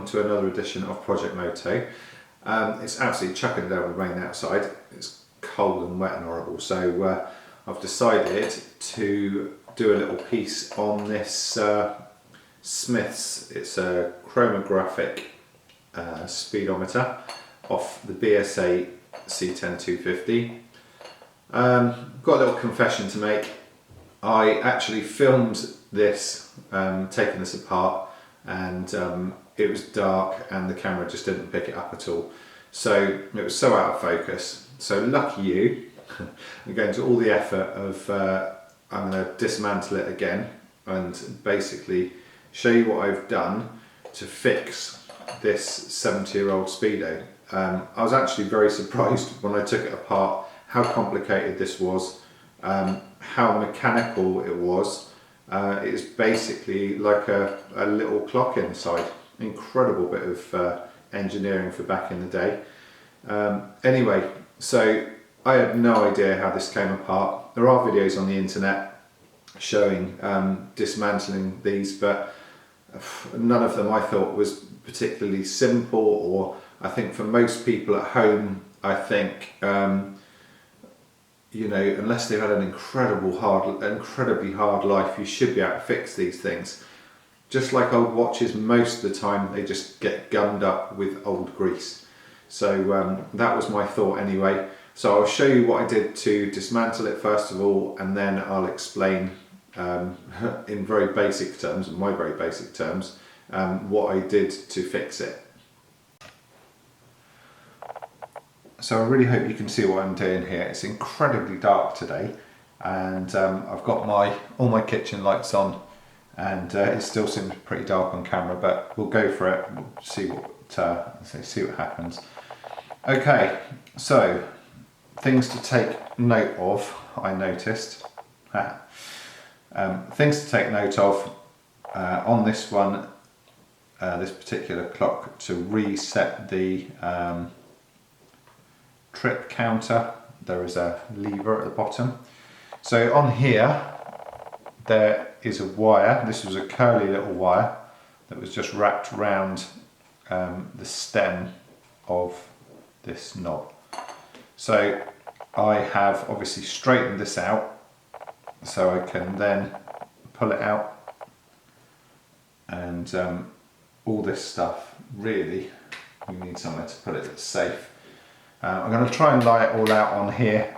welcome to another edition of Project Moto. It's absolutely chucking down with rain outside. It's cold and wet and horrible, so I've decided to do a little piece on this Smith's. It's a chronographic speedometer off the BSA C10 250. Got a little confession to make. I actually filmed this, taking this apart, and it was dark and the camera just didn't pick it up at all. So it was so out of focus. So lucky you, I'm going to all the effort of, I'm going to dismantle it again and basically show you what I've done to fix this 70-year-old speedo. I was actually very surprised when I took it apart how complicated this was, how mechanical it was. It's basically like a little clock inside. Incredible bit of engineering for back in the day. Anyway, so I had no idea how this came apart. There are videos on the internet showing dismantling these, but none of them I thought was particularly simple, or I think for most people at home, I think you know, unless they've had an incredibly hard life, you should be able to fix these things. Just like old watches, most of the time they just get gummed up with old grease. So that was my thought anyway. So I'll show you what I did to dismantle it first of all, and then I'll explain in very basic terms, in my very basic terms, what I did to fix it. So I really hope you can see what I'm doing here. It's incredibly dark today, and I've got all my kitchen lights on, and it still seems pretty dark on camera, but we'll go for it. We'll see what happens. Okay, so things to take note of. I noticed things to take note of on this one, this particular clock, to reset the trip counter. There is a lever at the bottom. So on here there is a wire. This was a curly little wire that was just wrapped around the stem of this knob. So I have obviously straightened this out so I can then pull it out, and all this stuff, really you need somewhere to put it that's safe. I'm going to try and lay it all out on here,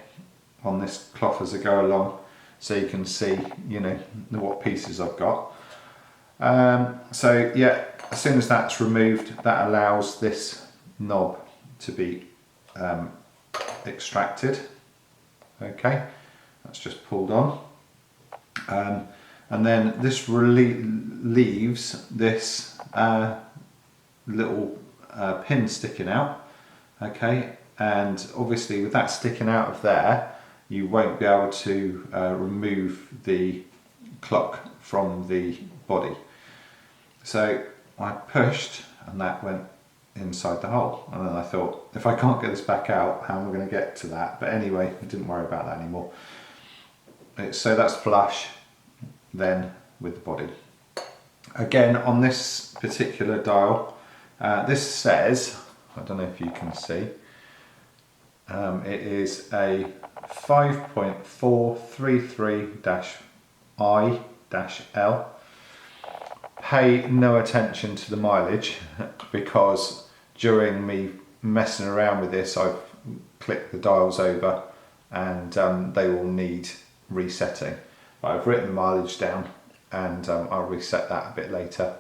on this cloth as I go along, so you can see, you know, what pieces I've got. So yeah, as soon as that's removed, that allows this knob to be extracted. Okay, that's just pulled on. And then this leaves this little pin sticking out. Okay. And obviously with that sticking out of there, you won't be able to remove the clock from the body. So I pushed and that went inside the hole, and then I thought, if I can't get this back out, how am I going to get to that? But anyway, I didn't worry about that anymore. So that's flush then with the body. Again, on this particular dial, this says, I don't know if you can see, it is a 5.433-I-L. Pay no attention to the mileage, because during me messing around with this, I've clicked the dials over, and they will need resetting. But I've written the mileage down, and I'll reset that a bit later.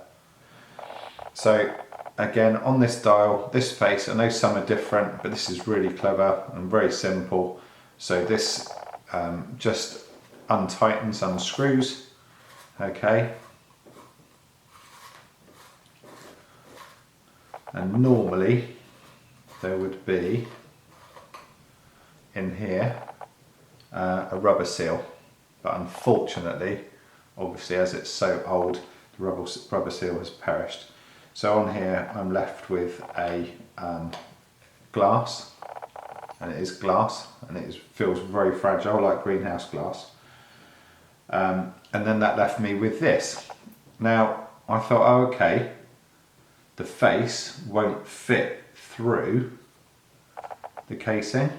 So again, on this dial, this face, I know some are different, but this is really clever and very simple. So this just untightens, unscrews. Okay. And normally there would be in here a rubber seal, but unfortunately, obviously as it's so old, the rubber seal has perished. So on here I'm left with a glass, and it is glass, and it feels very fragile, like greenhouse glass. And then that left me with this. Now I thought, oh, okay, the face won't fit through the casing,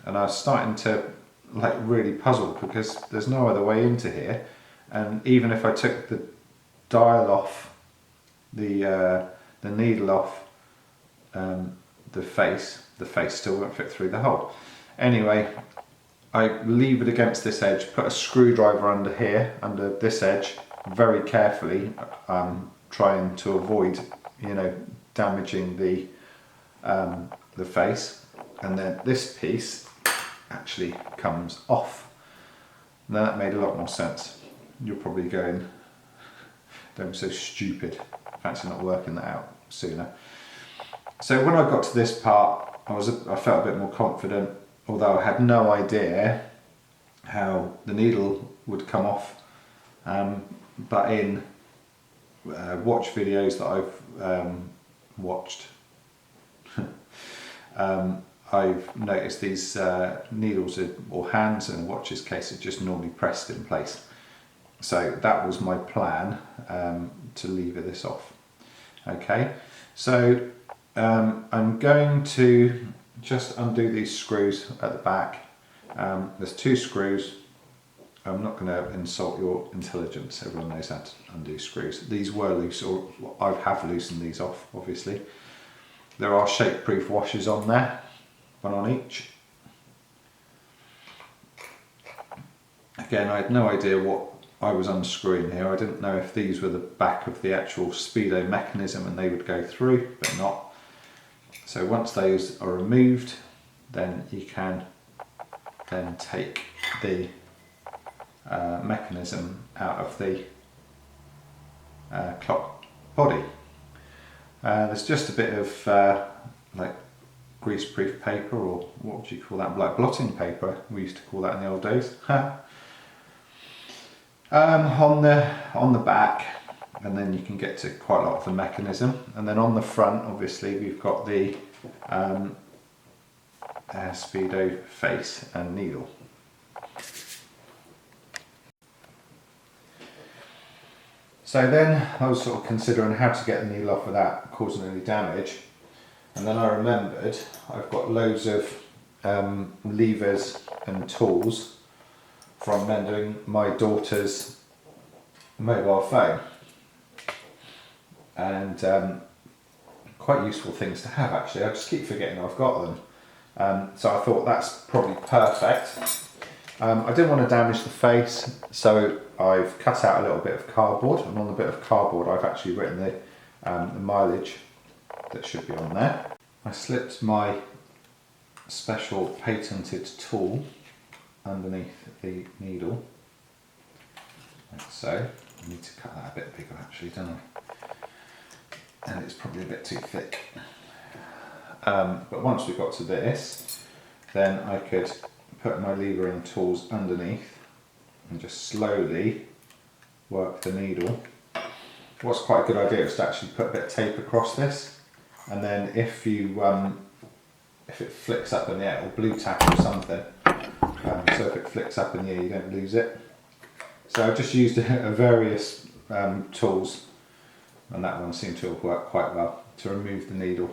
and I was starting to like really puzzled because there's no other way into here, and even if I took the dial off, the needle off the face still won't fit through the hole. Anyway, I leave it against this edge, put a screwdriver under here, under this edge, very carefully, trying to avoid, you know, damaging the face, and then this piece actually comes off. Now that made a lot more sense. You're probably going, don't be so stupid, fancy not working that out sooner. So when I got to this part, I felt a bit more confident, although I had no idea how the needle would come off. But in watch videos that I've watched, I've noticed these needles or hands in a watch's case are just normally pressed in place. So that was my plan, to lever this off. Okay, so I'm going to just undo these screws at the back. There's 2 screws. I'm not going to insult your intelligence, everyone knows how to undo screws. These were loose, or I have loosened these off obviously. There are shape-proof washers on there, one on each. Again, I had no idea what I was unscrewing here. I didn't know if these were the back of the actual speedo mechanism and they would go through, but not. So once those are removed, then you can then take the mechanism out of the clock body. There's just a bit of like greaseproof paper, or what would you call that, like blotting paper, we used to call that in the old days, on the back, and then you can get to quite a lot of the mechanism. And then on the front, obviously, we've got the speedo face and needle. So then I was sort of considering how to get the needle off without causing any damage, and then I remembered I've got loads of levers and tools from mending my daughter's mobile phone, and quite useful things to have actually. I just keep forgetting I've got them, so I thought that's probably perfect. I didn't want to damage the face, so I've cut out a little bit of cardboard, and on the bit of cardboard I've actually written the mileage that should be on there. I slipped my special patented tool underneath the needle, like so. I need to cut that a bit bigger actually, don't I? And it's probably a bit too thick. But once we got to this, then I could put my levering tools underneath and just slowly work the needle. What's quite a good idea is to actually put a bit of tape across this, and then if it flicks up in the air, or blue tack or something, so if it flicks up in the air you don't lose it. So I've just used various tools, and that one seemed to have worked quite well to remove the needle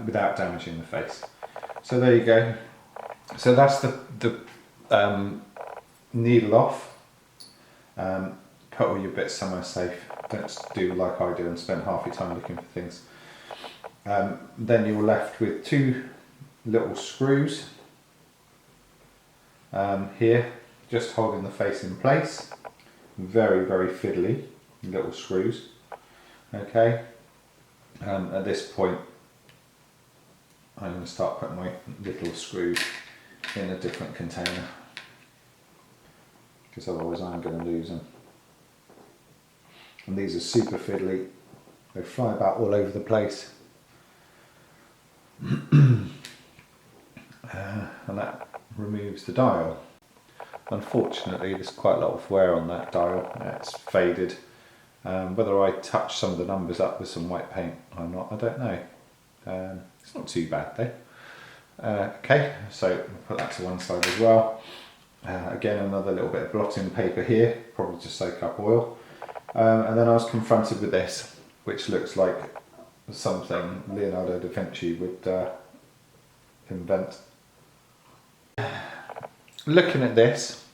without damaging the face. So there you go. So that's the needle off. Put all your bits somewhere safe. Don't do like I do and spend half your time looking for things. Then you're left with 2 little screws here, just holding the face in place. Very, very fiddly little screws. Okay. At this point, I'm going to start putting my little screws in a different container, because otherwise I'm going to lose them. And these are super fiddly, they fly about all over the place. And that removes the dial. Unfortunately there's quite a lot of wear on that dial, it's faded. Whether I touch some of the numbers up with some white paint or not, I don't know. It's not too bad though. Okay, so we'll put that to one side as well. Again, another little bit of blotting paper here, probably to soak up oil. And then I was confronted with this, which looks like something Leonardo da Vinci would invent. Looking at this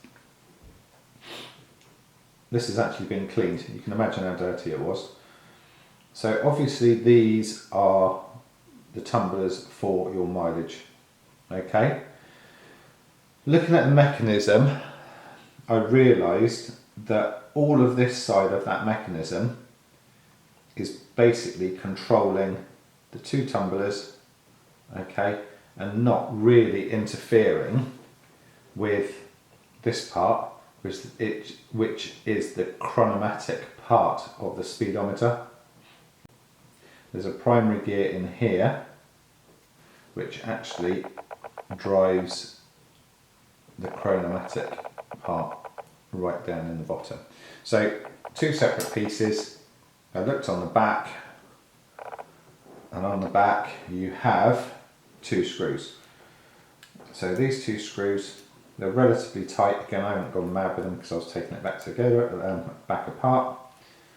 has actually been cleaned. You can imagine how dirty it was. So obviously these are the tumblers for your mileage. Okay. Looking at the mechanism, I realised that all of this side of that mechanism is basically controlling the two tumblers, okay, and not really interfering with this part, which is the chronometric part of the speedometer. There's a primary gear in here which actually drives the chronometric part right down in the bottom. So two separate pieces. I looked on the back, and on the back you have two screws. So these two screws, they're relatively tight. Again, I haven't gone mad with them because I was taking it back together, back apart.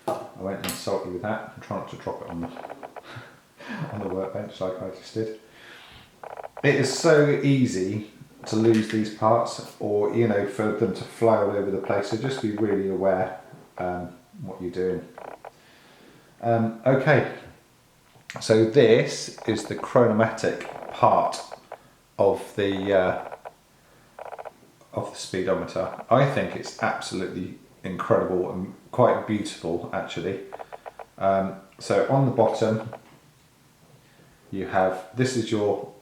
I won't insult you with that. I'm trying not to drop it on the on the workbench like I just did. It is so easy to lose these parts, or for them to fly all over the place. So just be really aware what you're doing. Okay, so this is the chronometric part of the speedometer. I think it's absolutely incredible and quite beautiful actually. So on the bottom you have, this is your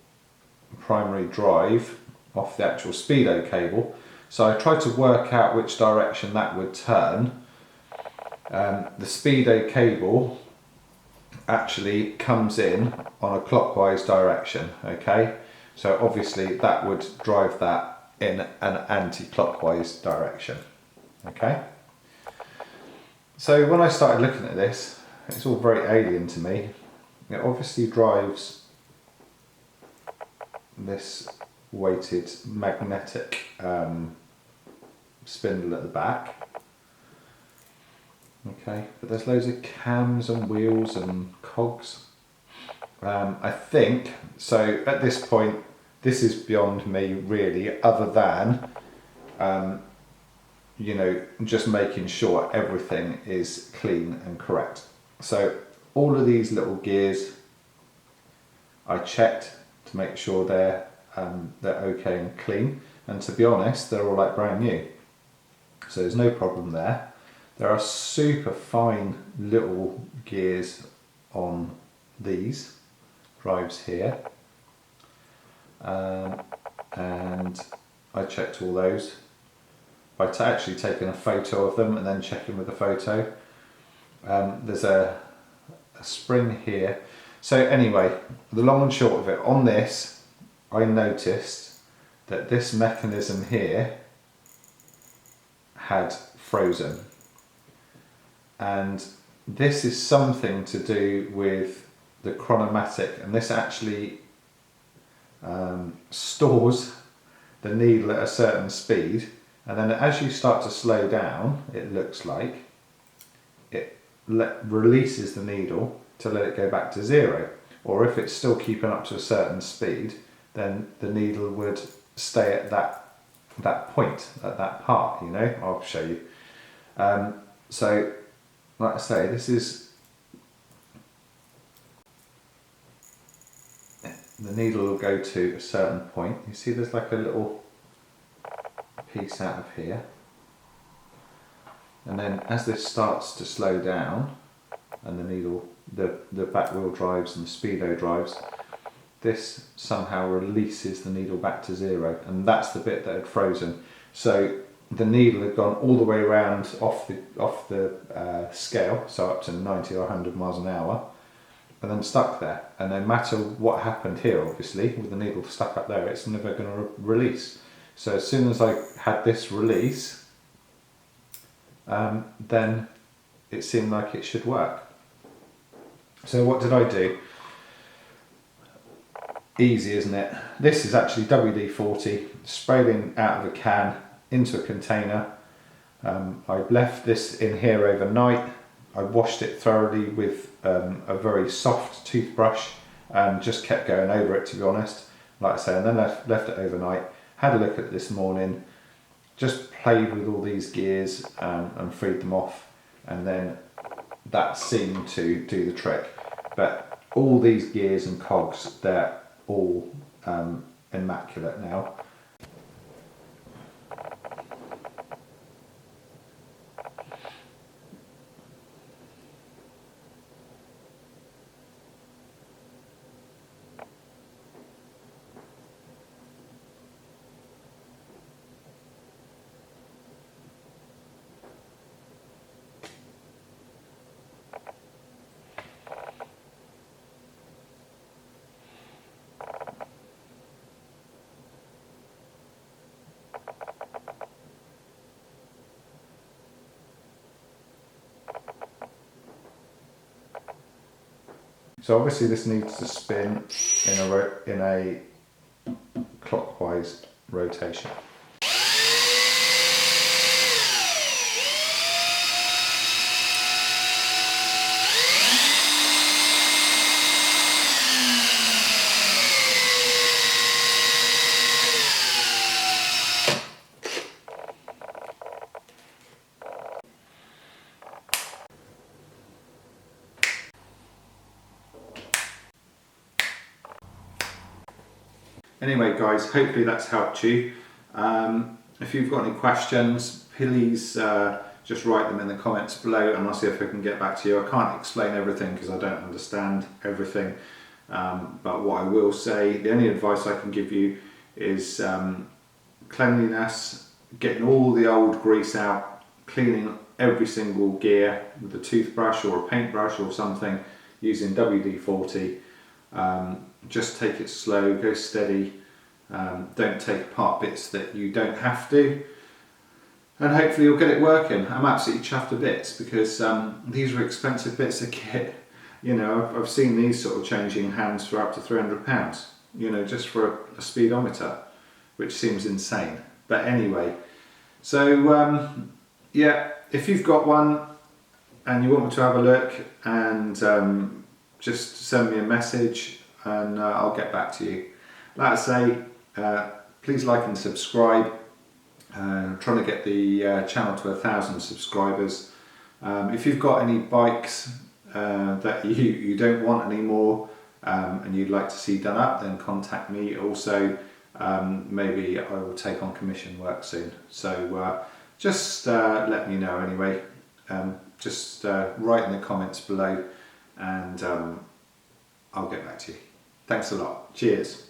primary drive off the actual speedo cable. So I tried to work out which direction that would turn. The speedo cable actually comes in on a clockwise direction, okay? So obviously that would drive that in an anti-clockwise direction, okay? So when I started looking at this, it's all very alien to me. It obviously drives this weighted magnetic spindle at the back. Okay, but there's loads of cams and wheels and cogs. I think, so at this point, this is beyond me really, other than, just making sure everything is clean and correct. So all of these little gears, I checked to make sure they're okay and clean. And to be honest, they're all like brand new. So there's no problem there. There are super fine little gears on these drives here, and I checked all those by actually taking a photo of them and then checking with the photo. There's a spring here. So anyway, the long and short of it, on this I noticed that this mechanism here had frozen, and this is something to do with the chronometric, and this actually stores the needle at a certain speed, and then as you start to slow down, it looks like it releases the needle to let it go back to zero. Or if it's still keeping up to a certain speed, then the needle would stay at that point, at that part, I'll show you. So like I say, this is, the needle will go to a certain point. You see there's like a little piece out of here, and then as this starts to slow down and the needle, the back wheel drives and the speedo drives, this somehow releases the needle back to zero, and that's the bit that had frozen. So the needle had gone all the way around off the scale, so up to 90 or 100 miles an hour, and then stuck there. And no matter what happened here, obviously, with the needle stuck up there, it's never going to release. So as soon as I had this release, then it seemed like it should work. So what did I do? Easy, isn't it? This is actually WD-40 sprayed in out of a can into a container. I left this in here overnight. I washed it thoroughly with a very soft toothbrush and just kept going over it, to be honest. Like I say, and then left it overnight, had a look at it this morning, just played with all these gears and freed them off, and then that seemed to do the trick. But all these gears and cogs, they're all immaculate now. So obviously this needs to spin in a clockwise rotation. Anyway guys, hopefully that's helped you. If you've got any questions, please just write them in the comments below and I'll see if I can get back to you. I can't explain everything because I don't understand everything, but what I will say, the only advice I can give you is cleanliness, getting all the old grease out, cleaning every single gear with a toothbrush or a paintbrush or something using WD-40. Just take it slow, go steady, don't take apart bits that you don't have to, and hopefully you'll get it working. I'm absolutely chuffed to bits because these are expensive bits of kit. You know, I've seen these sort of changing hands for up to £300, you know, just for a speedometer, which seems insane. But anyway, so yeah, if you've got one and you want me to have a look, and just send me a message and I'll get back to you. Like I say, please like and subscribe. I'm trying to get the channel to 1,000 subscribers. If you've got any bikes that you don't want anymore and you'd like to see done up, then contact me. Also, maybe I will take on commission work soon. So just let me know anyway. Just write in the comments below and I'll get back to you. Thanks a lot. Cheers.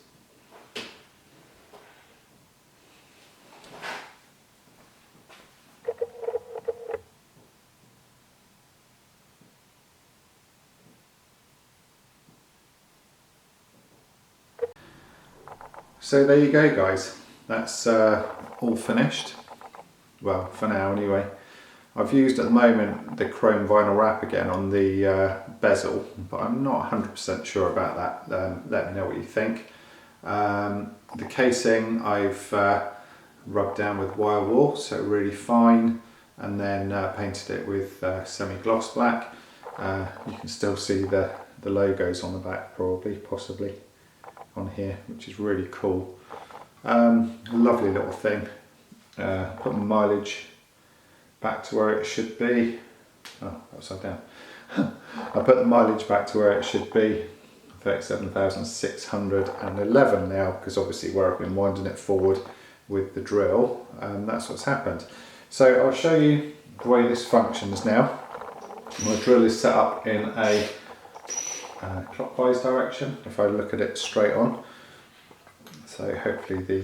So there you go guys, that's all finished, well for now anyway. I've used at the moment the chrome vinyl wrap again on the bezel, but I'm not 100% sure about that. Let me know what you think. The casing I've rubbed down with wire wool, so really fine, and then painted it with semi-gloss black. You can still see the logos on the back, possibly on here, which is really cool. Lovely little thing. Put the mileage back to where it should be. Oh, upside down. I put the mileage back to where it should be, 37,611 now, because obviously where I've been winding it forward with the drill, that's what's happened. So I'll show you the way this functions now. My drill is set up in a clockwise direction if I look at it straight on, so hopefully the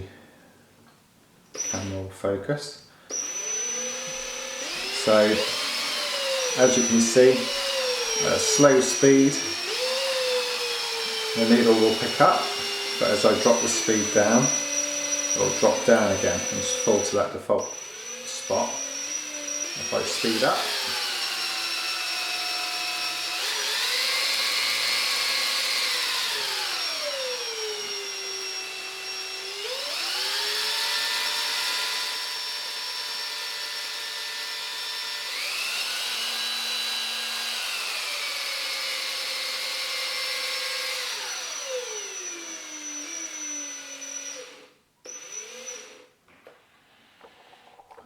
camera will focus. So as you can see, at a slow speed the needle will pick up, but as I drop the speed down it will drop down again and fall to that default spot. If I speed up,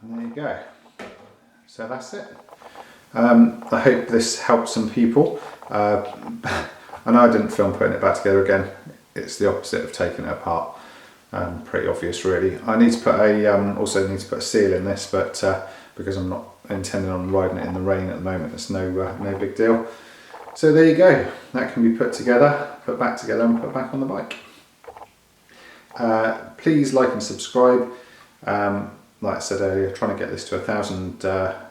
And there you go. So that's it. I hope this helps some people. I know I didn't film putting it back together again. It's the opposite of taking it apart. Pretty obvious really. I need to put also need to put a seal in this, but because I'm not intending on riding it in the rain at the moment, it's no big deal. So there you go. That can be put together, put back together and put back on the bike. Please like and subscribe. Like I said earlier, trying to get this to 1,000,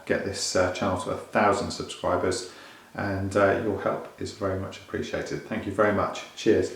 get this channel to 1,000 subscribers, and your help is very much appreciated. Thank you very much. Cheers.